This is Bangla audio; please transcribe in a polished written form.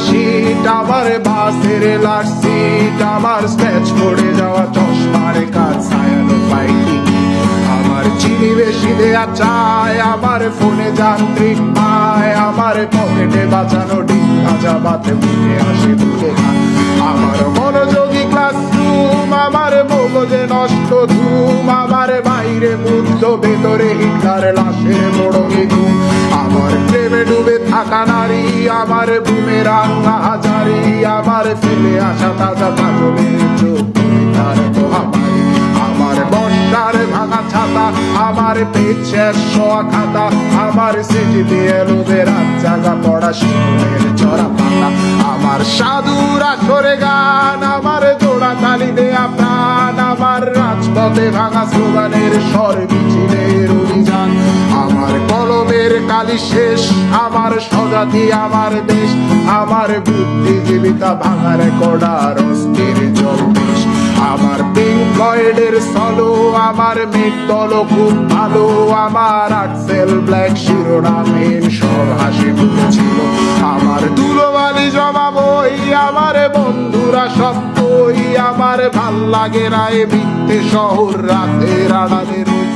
শীত, আমার বাসের লাস্ট সিট, আমার স্ক্র্যাচ পড়ে যাওয়া চশমার কাজ ছায়ালো ফাইটিং, আমার চিনি বেশি দেয়া চায়, আমার ফোনে যান্ত্রিক পায়, আমার পকেটে বাঁচানো ডিম ভাজা বাতে মুখে আসে ভুলে খায়, আমার মনোযোগী ক্লাসরুম, আমার মগজে নষ্ট ধুম, আমার বাইরে বুদ্ধ ভেতরে হিটলার লাশের মোড়কে ঘুম, আমার প্রেমে ডুবে থাকা নারী, আমার বুমেরাং হাজারি, আমার ফেলে আসা তাজা কাজলের চোখ তার মহামারী, আমার বর্ষার ভাঙা ছাতা, আমার পেট শেষ শোয়া খাতা, আমার সেটি দিয়ে লোভে রাত জাগা পড়া শিশুদের চড়া পাতা, আমার সাধুর আসরে গান, আমার জোড়া তালি দেয়া প্রাণ, আমার রাজপথে ভাঙা স্লোগানের স্বর মিছিলের অভিযান, আমার কলমের কালি শেষ, আমার স্বজাতি আমার দেশ, আমার বুদ্ধিজীবিতা ভাঙা রেকর্ডার অস্থির জলদেশ, আমার পিঙ্ক ফ্লয়েডের সলো, আমার মেঘ দল খুব ভালো, আমার আর্টসেল ব্ল্যাক শিরোনামহীন সব হাসি ছিল, আমার ধুলোবালি জমা বই, আমার বন্ধুরা সব বই, আমার ভাল লাগে রায় মিথ্যে শহর রাতের আড়ালে রই,